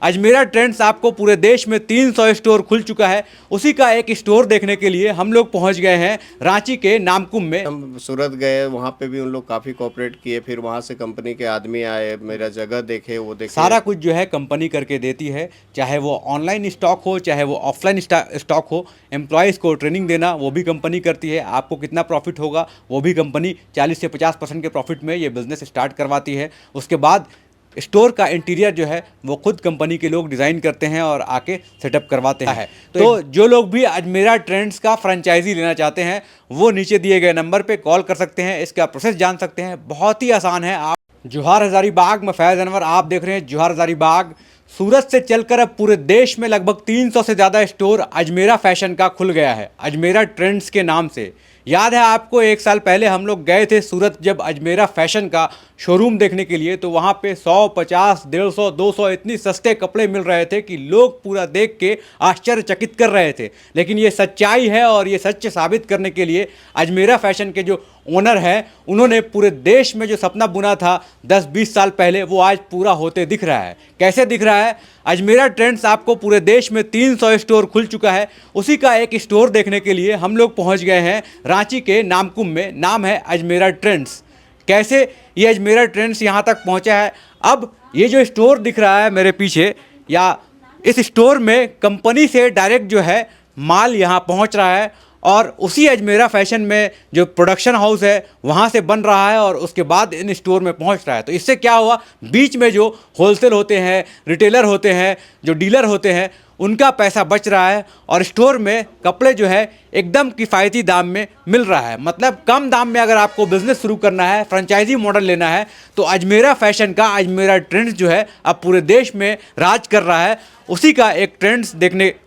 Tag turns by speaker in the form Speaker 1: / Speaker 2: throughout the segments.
Speaker 1: Ajmera trends आपको पूरे देश में 300 स्टोर खुल चुका है। उसी का एक स्टोर देखने के लिए हम लोग पहुंच गए हैं रांची के नामकुम में।
Speaker 2: हम सूरत गए, वहाँ पे भी उन लोग काफ़ी कोऑपरेट किए। फिर वहाँ से कंपनी के आदमी आए, मेरा जगह देखे, वो देखे।
Speaker 1: सारा कुछ जो है कंपनी करके देती है, चाहे वो ऑनलाइन स्टॉक हो चाहे वो ऑफलाइन स्टॉक हो। एम्प्लॉयज़ को ट्रेनिंग देना वो भी कंपनी करती है। आपको कितना प्रॉफिट होगा वो भी कंपनी 40 से 50% के प्रॉफिट में ये बिज़नेस स्टार्ट करवाती है। उसके बाद स्टोर का इंटीरियर जो है वो खुद कंपनी के लोग डिज़ाइन करते हैं और आके सेटअप करवाते हैं। तो जो लोग भी अजमेरा ट्रेंड्स का फ्रेंचाइजी लेना चाहते हैं वो नीचे दिए गए नंबर पे कॉल कर सकते हैं। इसका प्रोसेस जान सकते हैं, बहुत ही आसान है। आप जोहार हज़ारीबाग में फैज़ अनवर आप देख रहे हैं जोहार हज़ारीबाग। सूरत से चलकर अब पूरे देश में लगभग 300 से ज़्यादा स्टोर अजमेरा फैशन का खुल गया है, अजमेरा ट्रेंड्स के नाम से। याद है आपको, 1 साल पहले हम लोग गए थे सूरत जब अजमेरा फैशन का शोरूम देखने के लिए, तो वहाँ पे 100, 50, 150, 200 इतनी सस्ते कपड़े मिल रहे थे कि लोग पूरा देख के आश्चर्यचकित कर रहे थे। लेकिन ये सच्चाई है और ये सच साबित करने के लिए अजमेरा फैशन के जो ओनर हैं उन्होंने पूरे देश में जो सपना बुना था 10-20 साल पहले, वो आज पूरा होते दिख रहा है। कैसे दिख रहा है? अजमेरा ट्रेंड्स आपको पूरे देश में 300 स्टोर खुल चुका है। उसी का एक स्टोर देखने के लिए हम लोग पहुंच गए हैं रांची के नामकुम में। नाम है अजमेरा ट्रेंड्स। कैसे ये अजमेरा ट्रेंड्स यहाँ तक पहुँचा है? अब ये जो स्टोर दिख रहा है मेरे पीछे, या इस स्टोर में कंपनी से डायरेक्ट जो है माल यहाँ पहुँच रहा है और उसी अजमेरा फैशन में जो प्रोडक्शन हाउस है वहाँ से बन रहा है और उसके बाद इन स्टोर में पहुँच रहा है। तो इससे क्या हुआ, बीच में जो होलसेल होते हैं, रिटेलर होते हैं, जो डीलर होते हैं, उनका पैसा बच रहा है और स्टोर में कपड़े जो है एकदम किफ़ायती दाम में मिल रहा है। मतलब कम दाम में अगर आपको बिज़नेस शुरू करना है, फ्रेंचाइजी मॉडल लेना है, तो अजमेरा फैशन का अजमेरा ट्रेंड्स जो है अब पूरे देश में राज कर रहा है। उसी का एक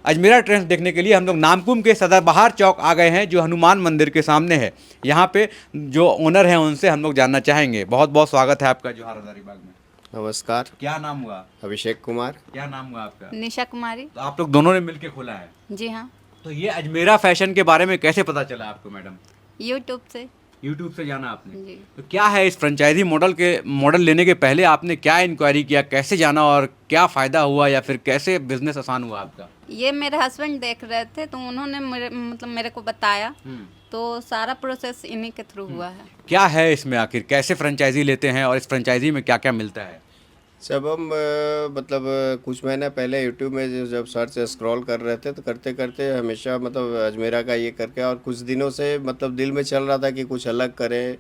Speaker 1: अजमेरा ट्रेंड्स देखने के लिए हम लोग नामकुम के सदाबहार चौक आ गए हैं, जो हनुमान मंदिर के सामने है। यहाँ पे जो ओनर हैं उनसे हम लोग जानना चाहेंगे। बहुत बहुत स्वागत है आपका जोहार हज़ारीबाग में।
Speaker 2: नमस्कार।
Speaker 1: क्या नाम हुआ?
Speaker 2: अभिषेक कुमार।
Speaker 1: क्या नाम हुआ आपका?
Speaker 3: निशा कुमारी।
Speaker 1: तो आप लोग दोनों ने मिलके खोला है?
Speaker 3: जी हाँ।
Speaker 1: तो ये अजमेरा फैशन के बारे में कैसे पता चला आपको मैडम?
Speaker 3: यूट्यूब से।
Speaker 1: यूट्यूब से जाना आपने?
Speaker 3: जी।
Speaker 1: तो क्या है इस फ्रेंचाइजी मॉडल लेने के पहले आपने क्या इंक्वायरी किया, कैसे जाना और क्या फ़ायदा हुआ या फिर कैसे बिजनेस आसान हुआ आपका?
Speaker 3: ये मेरे हस्बैंड देख रहे थे तो उन्होंने मेरे को बताया, तो सारा प्रोसेस इन्हीं के थ्रू हुआ है।
Speaker 1: क्या है इसमें आखिर, कैसे फ्रेंचाइजी लेते हैं और इस फ्रेंचाइजी में क्या क्या मिलता है?
Speaker 2: जब हम कुछ महीने पहले यूट्यूब में जब सर्च स्क्रॉल कर रहे थे, तो करते करते हमेशा अजमेरा का ये करके, और कुछ दिनों से दिल में चल रहा था कि कुछ अलग करें,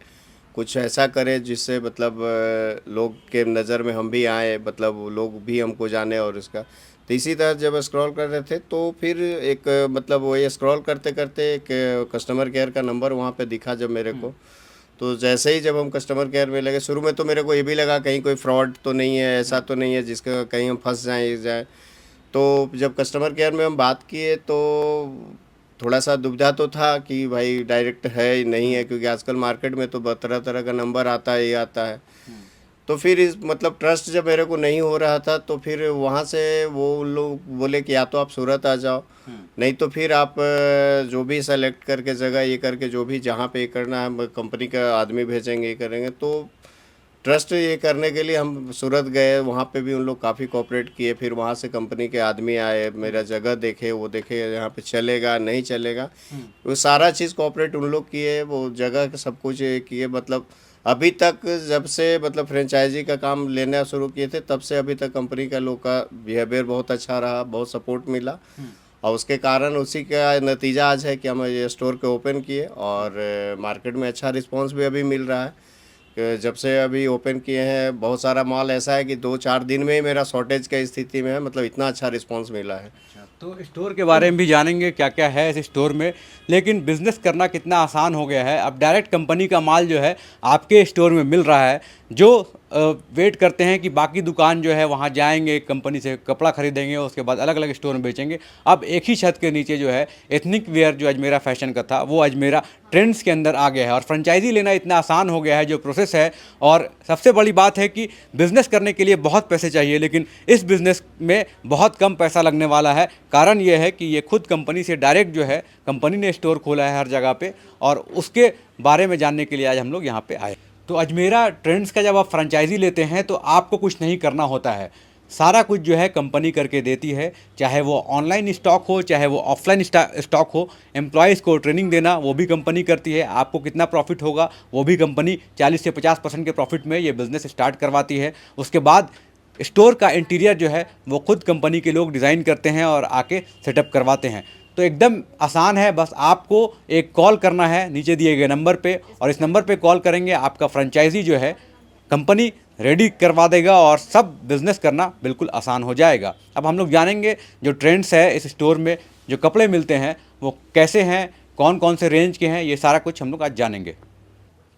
Speaker 2: कुछ ऐसा करें जिससे लोग के नज़र में हम भी आए, लोग भी हमको जाने। और इसका तो इसी तरह जब स्क्रॉल कर रहे थे तो फिर एक वो ये स्क्रॉल करते करते एक कस्टमर केयर का नंबर वहाँ पे दिखा जब मेरे को। तो जैसे ही जब हम कस्टमर केयर में लगे, शुरू में तो मेरे को ये भी लगा कहीं कोई फ्रॉड तो नहीं है, ऐसा तो नहीं है जिसका कहीं हम फंस जाए। तो जब कस्टमर केयर में हम बात किए तो थोड़ा सा दुविधा तो था कि भाई डायरेक्ट है नहीं है, क्योंकि आजकल मार्केट में तो तरह तरह का नंबर आता है, ये आता है। तो फिर इस ट्रस्ट जब मेरे को नहीं हो रहा था, तो फिर वहाँ से वो लोग बोले कि या तो आप सूरत आ जाओ, नहीं तो फिर आप जो भी सेलेक्ट करके जगह ये करके जो भी जहाँ पे ये करना है कंपनी का आदमी भेजेंगे, ये करेंगे। तो ट्रस्ट ये करने के लिए हम सूरत गए, वहाँ पे भी उन लोग काफ़ी कोऑपरेट किए। फिर वहाँ से कंपनी के आदमी आए, मेरा जगह देखे, वो देखे यहाँ पे चलेगा नहीं चलेगा, वो सारा चीज़ कोऑपरेट उन लोग किए, वो जगह सब कुछ किए। अभी तक जब से फ्रेंचाइजी का काम लेना शुरू किए थे, तब से अभी तक कंपनी का लोग का बिहेवियर बहुत अच्छा रहा, बहुत सपोर्ट मिला। और उसके कारण उसी का नतीजा आज है कि हम ये स्टोर के ओपन किए और मार्केट में अच्छा रिस्पांस भी अभी मिल रहा है। कि जब से अभी ओपन किए हैं, बहुत सारा माल ऐसा है कि 2-4 दिन में ही मेरा शॉर्टेज की स्थिति में है, इतना अच्छा रिस्पांस मिला है।
Speaker 1: तो स्टोर के बारे में भी जानेंगे क्या क्या है इस स्टोर में, लेकिन बिज़नेस करना कितना आसान हो गया है। अब डायरेक्ट कंपनी का माल जो है आपके स्टोर में मिल रहा है। जो वेट करते हैं कि बाकी दुकान जो है वहाँ जाएंगे, कंपनी से कपड़ा खरीदेंगे, उसके बाद अलग अलग स्टोर में बेचेंगे, अब एक ही छत के नीचे जो है एथनिक वेयर जो अजमेरा फैशन का था वो अजमेरा ट्रेंड्स के अंदर आ गया है। और फ्रेंचाइजी लेना इतना आसान हो गया है जो प्रोसेस है। और सबसे बड़ी बात है कि बिज़नेस करने के लिए बहुत पैसे चाहिए, लेकिन इस बिज़नेस में बहुत कम पैसा लगने वाला है। कारण ये है कि ये खुद कंपनी से डायरेक्ट जो है, कंपनी ने स्टोर खोला है हर जगह पे, और उसके बारे में जानने के लिए आज हम लोग यहाँ पे आए। तो अजमेरा ट्रेंड्स का जब आप फ्रेंचाइजी लेते हैं तो आपको कुछ नहीं करना होता है। सारा कुछ जो है कंपनी करके देती है, चाहे वो ऑनलाइन स्टॉक हो चाहे वो ऑफलाइन स्टॉक हो। एम्प्लॉयज़ को ट्रेनिंग देना वो भी कंपनी करती है, आपको कितना प्रॉफिट होगा वो भी कंपनी 40 से 50% के प्रॉफिट में ये बिज़नेस स्टार्ट करवाती है। उसके बाद स्टोर का इंटीरियर जो है वो खुद कंपनी के लोग डिज़ाइन करते हैं और आके सेटअप करवाते हैं। तो एकदम आसान है, बस आपको एक कॉल करना है नीचे दिए गए नंबर पे, और इस नंबर पे कॉल करेंगे आपका फ्रेंचाइजी जो है कंपनी रेडी करवा देगा और सब बिज़नेस करना बिल्कुल आसान हो जाएगा। अब हम लोग जानेंगे जो ट्रेंड्स है इस स्टोर में, जो कपड़े मिलते हैं वो कैसे हैं, कौन कौन से रेंज के हैं, ये सारा कुछ हम लोग आज जानेंगे।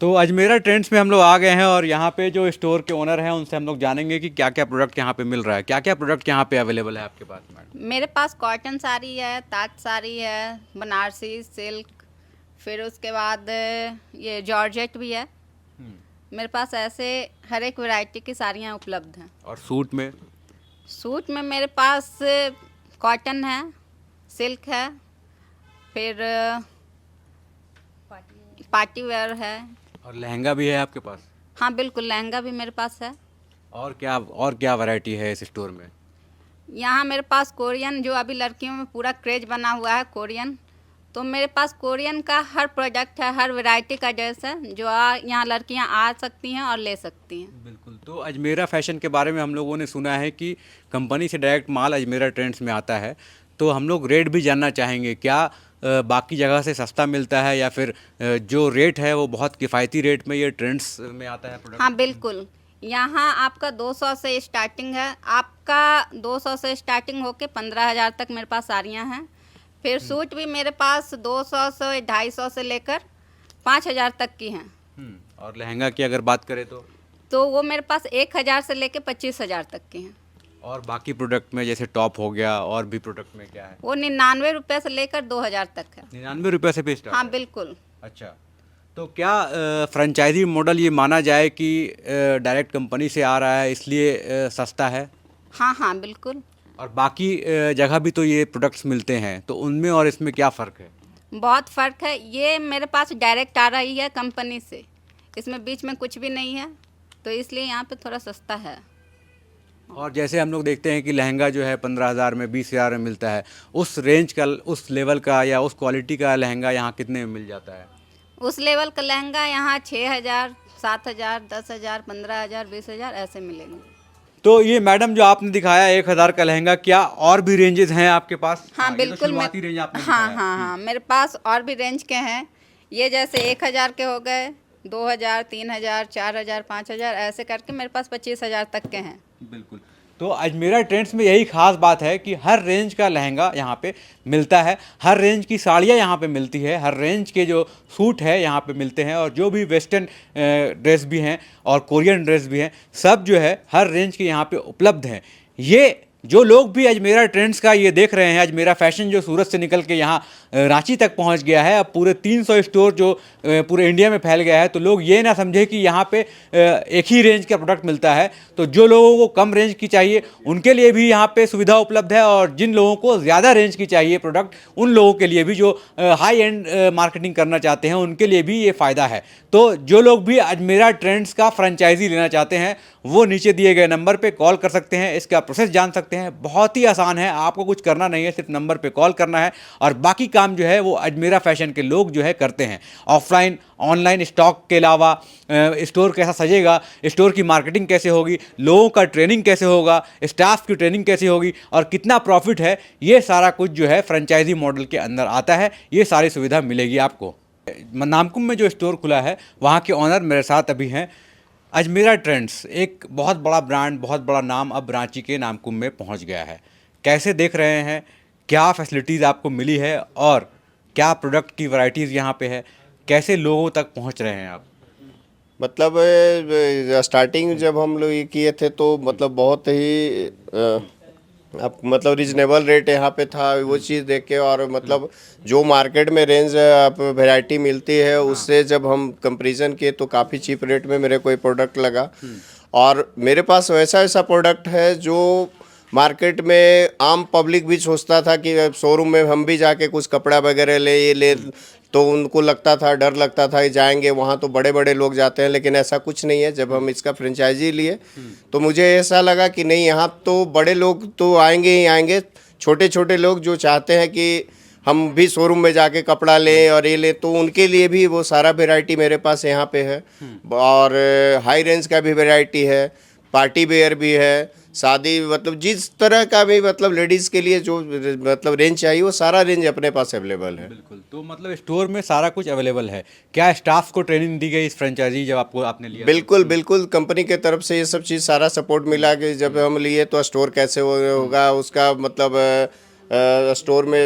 Speaker 1: तो अजमेरा ट्रेंड्स में हम लोग आ गए हैं और यहाँ पे जो स्टोर के ओनर हैं उनसे हम लोग जानेंगे कि क्या क्या प्रोडक्ट यहाँ पे मिल रहा है, क्या क्या प्रोडक्ट यहाँ पे अवेलेबल है आपके पास मैडम।
Speaker 3: मेरे पास कॉटन साड़ी है, ताँत साड़ी है, बनारसी सिल्क, फिर उसके बाद ये जॉर्जेट भी है। मेरे पास ऐसे हर एक वैरायटी की साड़ियाँ उपलब्ध हैं।
Speaker 1: और सूट में?
Speaker 3: सूट में मेरे पास कॉटन है, सिल्क है, फिर पार्टी वेयर है।
Speaker 1: और लहंगा भी है आपके पास?
Speaker 3: हाँ बिल्कुल, लहंगा भी मेरे पास है।
Speaker 1: और क्या वैरायटी है इस स्टोर में?
Speaker 3: यहाँ मेरे पास कोरियन, जो अभी लड़कियों में पूरा क्रेज बना हुआ है कोरियन, तो मेरे पास कोरियन का हर प्रोडक्ट है, हर वैरायटी का ड्रेस है, जो यहाँ लड़कियाँ आ सकती हैं और ले सकती हैं।
Speaker 1: बिल्कुल। तो अजमेरा फैशन के बारे में हम लोगों ने सुना है कि कंपनी से डायरेक्ट माल अजमेरा ट्रेंड्स में आता है, तो हम लोग रेट भी जानना चाहेंगे, क्या बाकी जगह से सस्ता मिलता है या फिर जो रेट है वो बहुत किफ़ायती रेट में ये ट्रेंड्स में आता है प्रोडक्ट?
Speaker 3: हाँ बिल्कुल, यहाँ आपका 200 से स्टार्टिंग है, आपका 200 से स्टार्टिंग होके 15,000 तक मेरे पास साड़ियाँ हैं। फिर सूट भी मेरे पास 200 से 250 से लेकर 5,000 तक की हैं।
Speaker 1: और लहंगा की अगर बात करें
Speaker 3: तो वो मेरे पास 1,000 से लेकर 25,000 तक की हैं।
Speaker 1: और बाकी प्रोडक्ट में जैसे टॉप हो गया, और भी प्रोडक्ट में क्या है?
Speaker 3: वो 99 रुपये से लेकर 2,000 तक है।
Speaker 1: 99 रुपये से भी स्टार्ट?
Speaker 3: हाँ बिल्कुल।
Speaker 1: अच्छा, तो क्या फ्रेंचाइजी मॉडल ये माना जाए कि डायरेक्ट कंपनी से आ रहा है इसलिए सस्ता है?
Speaker 3: हाँ हाँ बिल्कुल।
Speaker 1: और बाकी जगह भी तो ये प्रोडक्ट्स मिलते हैं, तो उनमें और इसमें क्या फ़र्क है?
Speaker 3: बहुत फ़र्क है, ये मेरे पास डायरेक्ट आ रही है कंपनी से, इसमें बीच में कुछ भी नहीं है, तो इसलिए यहाँ पे थोड़ा सस्ता है।
Speaker 1: और जैसे हम लोग देखते हैं कि लहंगा जो है 15,000 में, 20,000 में मिलता है, उस रेंज का, उस लेवल का या उस क्वालिटी का लहंगा यहाँ कितने में मिल जाता है?
Speaker 3: उस लेवल का लहंगा यहाँ 6,000, 7,000, 10,000, 15,000, 20,000 ऐसे मिलेंगे।
Speaker 1: तो ये मैडम जो आपने दिखाया 1,000 का लहंगा, क्या और भी रेंजेस हैं आपके पास?
Speaker 3: हाँ
Speaker 1: ये तो
Speaker 3: बिल्कुल।
Speaker 1: शुरुआती रेंज आपने
Speaker 3: हाँ
Speaker 1: दिखाया।
Speaker 3: हाँ हाँ, मेरे पास और भी रेंज के हैं। ये जैसे 1,000 के हो गए, 2,000, 3,000, 4,000, 5,000 ऐसे करके मेरे पास 25,000 तक के हैं।
Speaker 1: बिल्कुल। तो अजमेरा ट्रेंड्स में यही खास बात है कि हर रेंज का लहंगा यहाँ पे मिलता है, हर रेंज की साड़ियाँ यहाँ पे मिलती है, हर रेंज के जो सूट है यहाँ पे मिलते हैं, और जो भी वेस्टर्न ड्रेस भी हैं और कोरियन ड्रेस भी हैं, सब जो है हर रेंज के यहाँ पे उपलब्ध हैं। ये जो लोग भी अजमेरा ट्रेंड्स का ये देख रहे हैं, अजमेरा फैशन जो सूरत से निकल के यहाँ रांची तक पहुँच गया है, अब पूरे 300 स्टोर जो पूरे इंडिया में फैल गया है, तो लोग ये ना समझे कि यहाँ पे एक ही रेंज का प्रोडक्ट मिलता है। तो जो लोगों को कम रेंज की चाहिए उनके लिए भी यहाँ पे सुविधा उपलब्ध है, और जिन लोगों को ज़्यादा रेंज की चाहिए प्रोडक्ट, उन लोगों के लिए भी, जो हाई एंड मार्केटिंग करना चाहते हैं, उनके लिए भी ये फ़ायदा है। तो जो लोग भी अजमेरा ट्रेंड्स का फ्रेंचाइजी लेना चाहते हैं वो नीचे दिए गए नंबर पे कॉल कर सकते हैं, इसका प्रोसेस जान सकते हैं। बहुत ही आसान है, आपको कुछ करना नहीं है, सिर्फ नंबर पे कॉल करना है, और बाकी काम जो है वो अजमेरा फैशन के लोग जो है करते हैं। ऑफलाइन ऑनलाइन स्टॉक के अलावा स्टोर कैसा सजेगा, स्टोर की मार्केटिंग कैसे होगी, लोगों का ट्रेनिंग कैसे होगा, स्टाफ की ट्रेनिंग कैसे होगी, और कितना प्रॉफिट है, ये सारा कुछ जो है फ्रेंचाइजी मॉडल के अंदर आता है। ये सारी सुविधा मिलेगी आपको। नामकुम में जो स्टोर खुला है वहाँ के ऑनर मेरे साथ अभी हैं। अजमेरा ट्रेंड्स एक बहुत बड़ा ब्रांड, बहुत बड़ा नाम अब रांची के नामकुम में पहुँच गया है। कैसे देख रहे हैं, क्या फैसिलिटीज़ आपको मिली है, और क्या प्रोडक्ट की वैरायटीज़ यहाँ पे है, कैसे लोगों तक पहुँच रहे हैं आप?
Speaker 2: मतलब स्टार्टिंग जब हम लोग ये किए थे तो मतलब बहुत ही अब मतलब रिजनेबल रेट यहाँ पे था, वो चीज़ देख के, और मतलब जो मार्केट में रेंज आप वैरायटी मिलती है उससे जब हम कंपैरिजन किए तो काफ़ी चीप रेट में मेरे को प्रोडक्ट लगा। और मेरे पास वैसा ऐसा प्रोडक्ट है जो मार्केट में आम पब्लिक भी सोचता था कि शोरूम में हम भी जाके कुछ कपड़ा वगैरह ले, ये ले, तो उनको लगता था, डर लगता था कि जाएंगे वहाँ तो बड़े बड़े लोग जाते हैं, लेकिन ऐसा कुछ नहीं है। जब हम इसका फ्रेंचाइजी लिए तो मुझे ऐसा लगा कि नहीं, यहाँ तो बड़े लोग तो आएंगे ही आएंगे, छोटे छोटे लोग जो चाहते हैं कि हम भी शोरूम में जाके कपड़ा लें और ये लें, तो उनके लिए भी वो सारा वैरायटी मेरे पास यहाँ पे है। और हाई रेंज का भी वैरायटी है, पार्टी वेयर भी है, शादी मतलब जिस तरह का भी मतलब लेडीज़ के लिए जो मतलब रेंज चाहिए वो सारा रेंज अपने पास अवेलेबल है।
Speaker 1: बिल्कुल। तो मतलब स्टोर में सारा कुछ अवेलेबल है। क्या स्टाफ को ट्रेनिंग दी गई इस फ्रेंचाइजी जब आपने लिया?
Speaker 2: बिल्कुल बिल्कुल, कंपनी के तरफ से ये सब चीज़ सारा सपोर्ट मिला कि जब हम लिए तो स्टोर कैसे होगा उसका मतलब स्टोर में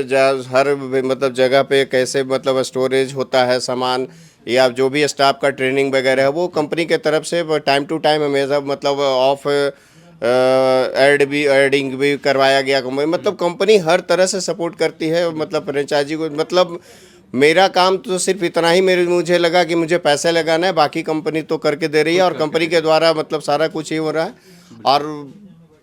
Speaker 2: हर मतलब जगह पे कैसे मतलब स्टोरेज होता है सामान, या जो भी स्टाफ का ट्रेनिंग वगैरह है वो कंपनी के तरफ से टाइम टू टाइम हमेशा मतलब ऑफ एडिंग भी करवाया गया। मतलब कंपनी हर तरह से सपोर्ट करती है मतलब फ्रेंचाइजी को। मतलब मेरा काम तो सिर्फ इतना ही मुझे लगा कि मुझे पैसे लगाना है, बाकी कंपनी तो करके दे रही है और कंपनी के द्वारा मतलब सारा कुछ ही हो रहा है। और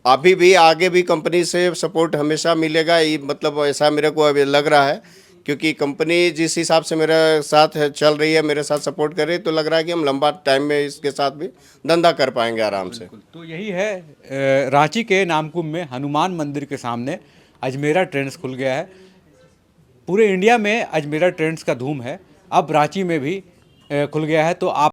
Speaker 2: अभी भी आगे भी कंपनी से सपोर्ट हमेशा मिलेगा, ये मतलब ऐसा मेरे को अभी लग रहा है, क्योंकि कंपनी जिस हिसाब से मेरे साथ चल रही है, मेरे साथ सपोर्ट कर रही है, तो लग रहा है कि हम लंबा टाइम में इसके साथ भी धंधा कर पाएंगे आराम से।
Speaker 1: तो यही है रांची के नामकुम में हनुमान मंदिर के सामने अजमेरा ट्रेंड्स खुल गया है। पूरे इंडिया में अजमेरा ट्रेंड्स का धूम है, अब रांची में भी खुल गया है। तो आप